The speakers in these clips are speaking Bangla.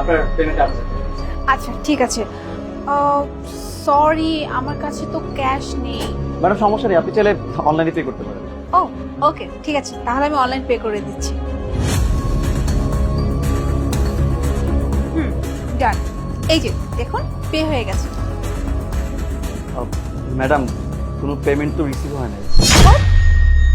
আপনার পেমেন্ট আছে। আচ্ছা ঠিক আছে, সরি আমার কাছে তো ক্যাশ নেই। ম্যাডাম সমস্যা নেই, আপনি চাইলে অনলাইনে পে করতে পারেন। ও ওকে ঠিক আছে, তাহলে আমি অনলাইন পে করে দিচ্ছি। ডান, এই যে দেখুন পে হয়ে গেছে। ম্যাডাম কোনো পেমেন্ট তো রিসিভ হয় নাই।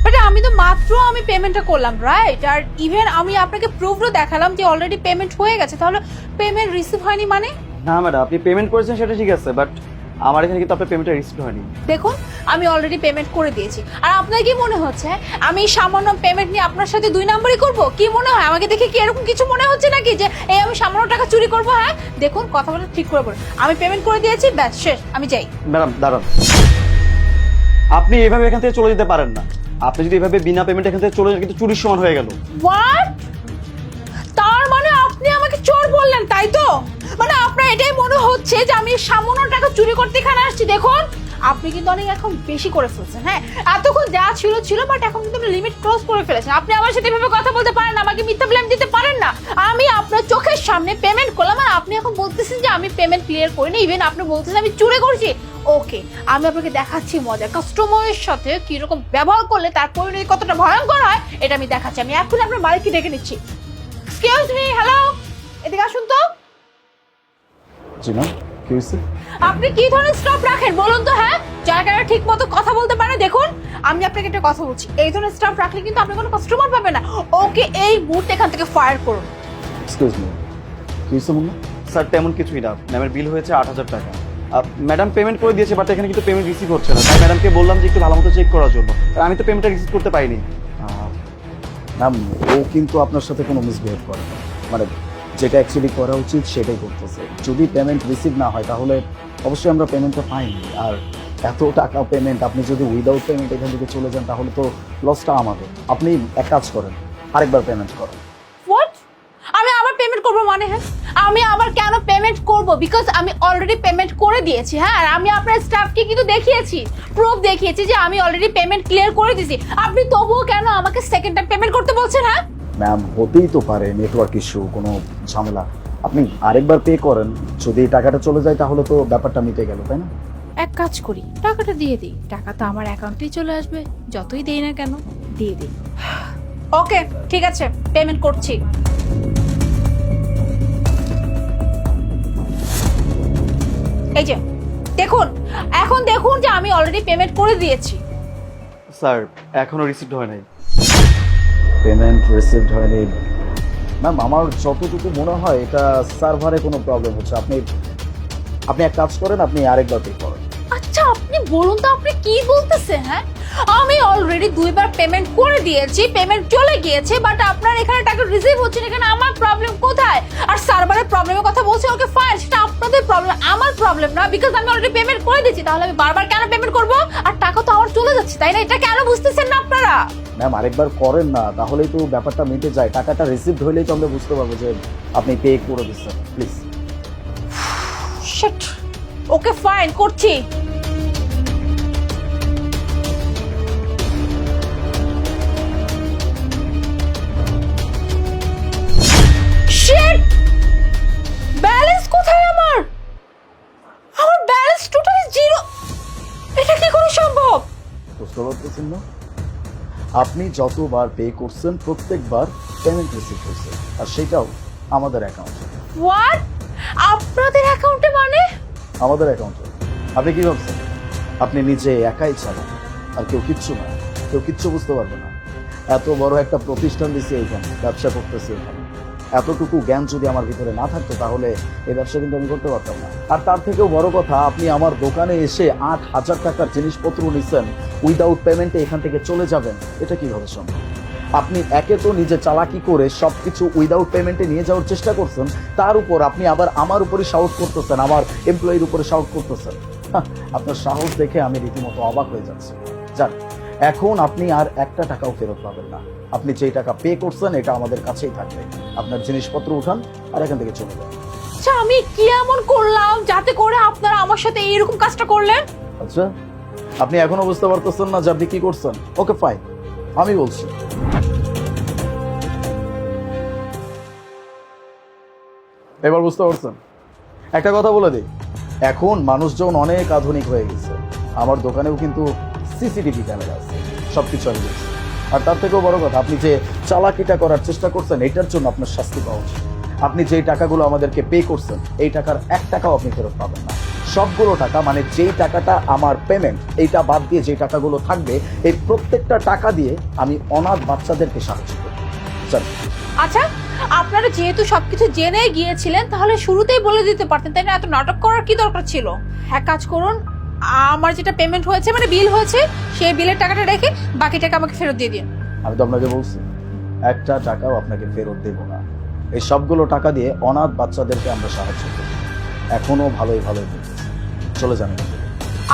বাট আমি তো মাত্র পেমেন্টটা করলাম, রাইট? আর ইভেন আমি আপনাকে প্রুফও দেখালাম যে অলরেডি পেমেন্ট হয়ে গেছে, তাহলে পেমেন্ট রিসিভ হয়নি মানে? না ম্যাডাম, আপনি পেমেন্ট করেছেন সেটা ঠিক আছে, বাট আমার এখানে কিন্তু আপনার পেমেন্টটা রিসিভ হয়নি। দেখুন আমি অলরেডি পেমেন্ট করে দিয়েছি, আর আপনার কি মনে হচ্ছে আমি সামান্য পেমেন্ট নিয়ে আপনার সাথে দুই নম্বরই করব? কি মনে হয় আমাকে দেখে কি এরকম কিছু মনে হচ্ছে নাকি যে এই আমি সামান্য টাকা চুরি করব? হ্যাঁ দেখুন কথা বলে ঠিক করে বলুন, আমি পেমেন্ট করে দিয়েছি, ব্যাস শেষ, আমি যাই। ম্যাডাম দাঁড়ান, আপনি এভাবে এখান থেকে চলে যেতে পারেন না। আপনি যদি এভাবে বিনা পেমেন্ট এখান থেকে চলে যান কিন্তু চুরির সমান হয়ে গেল। হোয়াট? তার মানে আপনি আমাকে চোর বললেন তাই তো? মানে আপনার এটাই মনে হচ্ছে যে আমি সামান্য টাকা চুরি করতে এখানে আসছি? দেখুন আপনি কিন্তু অনেক এখন বেশি করে ফেলছেন। হ্যাঁ এতক্ষণ যা ছিল ছিল, বাট এখন কিন্তু আপনি লিমিট ক্রস করে ফেলেছেন। আপনি আমার সাথে এভাবে কথা বলতে পারেন না, আমাকে মিথ্যা ব্লেম দিতে পারেন না। আমি আপনার চোখের সামনে পেমেন্ট করলাম আর আপনি এখন বলতেছেন যে আমি পেমেন্ট ক্লিয়ার করিনি, ইভেন আপনি বলতেছেন আমি চুরি করছি। ওকে আমি আপনাকে দেখাচ্ছি মজা, কাস্টমারের সাথে কিরকম ব্যবহার করলে তার পরিণতি কতটা ভয়ঙ্কর হয় এটা আমি দেখাচ্ছি। আমি এখন আপনার মালিককে ডেকে নিচ্ছি। এক্সকিউজ মি, হ্যালো, এদিকে আসুন তো। জি ম্যাম, কি হয়েছে? আপনি কি ধরনের স্টাফ রাখেন বলুন তো? হ্যাঁ জায়গাটা ঠিক মতো কথা বলতে পারে? দেখুন আমি আপনাকে একটা কথা বলছি, এই ধরনের স্টাফ রাখলে কিন্তু আপনি কোনো কাস্টমার পাবেন না। ওকে এই মুহূর্তে এখান থেকে ফায়ার করুন। এক্সকিউজ মি, কি হয়েছে মুন্না? স্যার তেমন কিছুই না, ম্যামের বিল হয়েছে 8,000 টাকা। ম্যাডাম পেমেন্ট করে দিয়েছে, বাট এখানে কিন্তু পেমেন্ট রিসিভ হচ্ছে না। তাই ম্যাডামকে বললাম যে একটু ভালো মতো চেক করার জন্য, আর আমি তো পেমেন্টটা রিসিভ করতে পাইনি। ম্যাম ও কিন্তু আপনার সাথে কোনো মিসবিহেভ করে না, মানে যেটা অ্যাকচুয়ালি করা উচিত সেটাই করতেছে। যদি পেমেন্ট রিসিভ না হয় তাহলে অবশ্যই আমরা পেমেন্টটা পাইনি। আর এত টাকা পেমেন্ট আপনি যদি উইদাউট পেমেন্ট এখান থেকে চলে যান তাহলে তো লসটা আমাদের। আপনি এক কাজ করেন, আরেকবার পেমেন্ট করেন। হোয়াট? আমি আবার পেমেন্ট করব মানে? হ্যাঁ আমি আবার কেন পেমেন্ট করব? বিকজ আমি অলরেডি পেমেন্ট করে দিয়েছি। হ্যাঁ আর আমি আপনার স্টাফকে কিন্তু দেখিয়েছি, প্রুফ দেখিয়েছি যে আমি অলরেডি পেমেন্ট ক্লিয়ার করে দিয়েছি। আপনি তবুও কেন আমাকে সেকেন্ড টাইম পেমেন্ট করতে বলছেন? হ্যাঁ ম্যাম হতেই তো পারে নেটওয়ার্ক ইস্যু, কোনো ঝামেলা। আপনি আরেকবার পে করেন, যদি টাকাটা চলে যায় তাহলে তো ব্যাপারটা মিটে গেল, তাই না? এক কাজ করি, টাকাটা দিয়ে দিই, টাকা তো আমার অ্যাকাউন্টেই চলে আসবে, যতই দেই না কেন দিয়ে দিই। ওকে ঠিক আছে, পেমেন্ট করছি। এই যে দেখুন, এখন দেখুন যে আমি অলরেডি পেমেন্ট করে দিয়েছি। স্যার এখনো রিসিভ হয় নাই। পেমেন্ট রিসিভড হয়নি ম্যাম, আমার যতটুকু মনে হয় এটা সার্ভারে কোনো প্রবলেম হচ্ছে। আপনি এক কাজ করেন, আপনি আরেকবার পে করেন। আচ্ছা আপনি বলুন তো আপনি কি বলতেছেন? হ্যাঁ আমি অলরেডি দুইবার পেমেন্ট করে দিয়েছি, পেমেন্ট চলে গিয়েছে, বাট আপনার এখানে টাকা রিসিভ হচ্ছে না, এখানে আমার প্রবলেম কোথায়? আর সার্ভারের প্রবলেমের কথা বলছে, ওকে ফাইন, সেটা আপনাদের প্রবলেম, আমার প্রবলেম না, বিকজ আমি অলরেডি পেমেন্ট করে দিয়েছি। তাহলে আমি বারবার কেন পেমেন্ট করব? আর টাকা তো আমার চলে যাচ্ছে, তাই না? এটা কেন বুঝতেছেন না আপনারা? ম্যাম আরেকবার করেন না, তাহলেই তো ব্যাপারটা মিটে যায়। টাকাটা রিসিভড হইলেই তো আমরা বুঝতে পারবো যে আপনি পে করে দিচ্ছেন। প্লিজ। শিট, ওকে ফাইন, করছি। শিট, ব্যালেন্স কোথায় আমার? আমার ব্যালেন্স টোটালি জিরো। এটা কি করে সম্ভব? বুঝতে পারতেছেন না? আপনি যতবার পে করছেন প্রত্যেকবার পেমেন্ট রিসিভ হয়েছে, আর সেটাও আমাদের অ্যাকাউন্টে। হোয়াট? আপনাদের অ্যাকাউন্টে মানে? আমাদের অ্যাকাউন্টে। আপনি কি ভাবছেন আপনি নিজে একাই চালান আর কেউ কিচ্ছু না? কেউ কিচ্ছু বুঝতে পারবে না। এত বড় একটা প্রতিষ্ঠান দিচ্ছি এইখানে, ব্যবসা করতেছি এখানে, এতটুকু জ্ঞান যদি আমার ভিতরে না থাকতো তাহলে এই ব্যবসা কিন্তু আমি করতে পারতাম না। আর তার থেকেও বড় কথা, আপনি আমার দোকানে এসে 8,000 টাকার জিনিসপত্র নিচ্ছেন, উইদাউট পেমেন্টে এখান থেকে চলে যাবেন, এটা কিভাবে সম্ভব? আপনি একে তো নিজে চালাকি করে সবকিছু উইদাউট পেমেন্টে নিয়ে যাওয়ার চেষ্টা করছেন, তার উপর আপনি আবার আমার উপরে শাউট করতেছেন, আমার এমপ্লয়ির উপরে শাউট করতেছেন। আপনার সাহস দেখে আমি রীতিমতো অবাক হয়ে যাচ্ছি। যান, এখন আপনি আর একটা টাকাও ফেরত পাবেন না। আপনি যেই টাকা পে করছেন এটা আমাদের কাছেই থাকবে। আপনার জিনিসপত্র উঠান আর এখান থেকে চলে যান। আচ্ছা আমি কি এমন করলাম যাতে করে আপনারা আমার সাথে এইরকম কাজটা করলেন? আচ্ছা আপনি এখনো বুঝতে পারতেছেন না যে আপনি কি করছেন? ওকে ফাইন, আমি বলছি। এবার বুঝতে পারছেন? একটা কথা বলে দিই, এখন মানুষজন অনেক আধুনিক হয়ে গেছে। আমার দোকানেও কিন্তু সিসিটিভি ক্যামেরা আছে, সব কিছু আমি দেখছি। আর তার থেকেও বড় কথা, আপনি যে চালাকিটা করার চেষ্টা করছেন এটার জন্য আপনার শাস্তি পাওয়া উচিত। আপনি যেই টাকাগুলো আমাদেরকে পে করছেন এই টাকার 1 টাকাও আপনি ফেরত পাবেন না। সবগুলো টাকা, মানে যেই টাকাটা আমার পেমেন্ট, এইটা বাদ দিয়ে যে টাকাগুলো থাকবে, এই প্রত্যেকটা টাকা দিয়ে আমি অনাথ বাচ্চাদেরকে সাহায্য করব। স্যার, আচ্ছা, আপনারা যেহেতু সবকিছু জেনে গিয়েছিলেন তাহলে শুরুতেই বলে দিতে পারতেন, তাই না? এত নাটক করার কি দরকার ছিল? এক কাজ করুন, আমার যেটা পেমেন্ট হয়েছে মানে বিল হয়েছে, সেই বিলের টাকাটা রেখে বাকি টাকা আমাকে ফেরত দিয়ে দিন। আমি তো আপনাকে বলছি 1 টাকাও আপনাকে ফেরত দেব না। এই সবগুলো টাকা দিয়ে অনাথ বাচ্চাদেরকে আমরা সাহায্য করব। এখনো ভালোই বলতেছি, চলে যান এখান থেকে।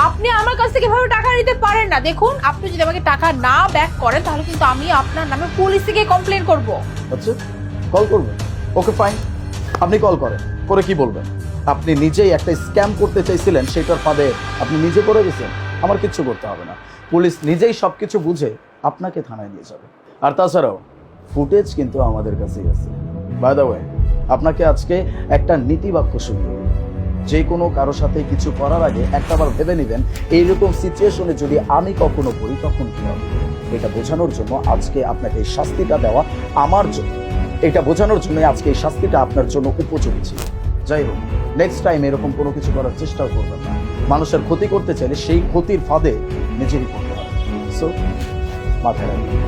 আপনি আমার কাছ থেকে এভাবে টাকা নিতে পারেন না। দেখুন, আপনি যদি আমাকে টাকা না ব্যাক করেন তাহলে কিন্তু আমি আপনার নামে পুলিশে গিয়ে কমপ্লেন করব। আচ্ছা, কল করবেন? ওকে ফাইন, আপনি কল করেন। করে কি বলবেন? আপনি নিজেই একটা স্ক্যাম করতে চাইছিলেন, সেটার ফাঁদে আপনি নিজে পড়ে গেছেন। আমার কিচ্ছু করতে হবে না, পুলিশ নিজেই সবকিছু বুঝে আপনাকে থানায় নিয়ে যাবে। আর তাছাড়াও ফুটেজ কিন্তু আমাদের কাছেই আছে। বাই দ্য ওয়ে, আপনাকে আজকে একটা নীতিবাক্য শুনবো। যে কোনো কারোর সাথে কিছু করার আগে একটাবার ভেবে নেবেন, এইরকম সিচুয়েশনে যদি আমি কখনো পড়ি তখন কি হবে। এটা বোঝানোর জন্য আজকে আপনাকে এই শাস্তিটা দেওয়া আমার জন্য, এটা বোঝানোর জন্য আজকে এই শাস্তিটা আপনার জন্য উপযোগী ছিল। যাই হোক, নেক্সট টাইম এরকম কোনো কিছু করার চেষ্টাও করবেন না। মানুষের ক্ষতি করতে চাইলে সেই ক্ষতির ফাঁদে নিজেরই করতে হবে। সো মাথায় রাখবেন।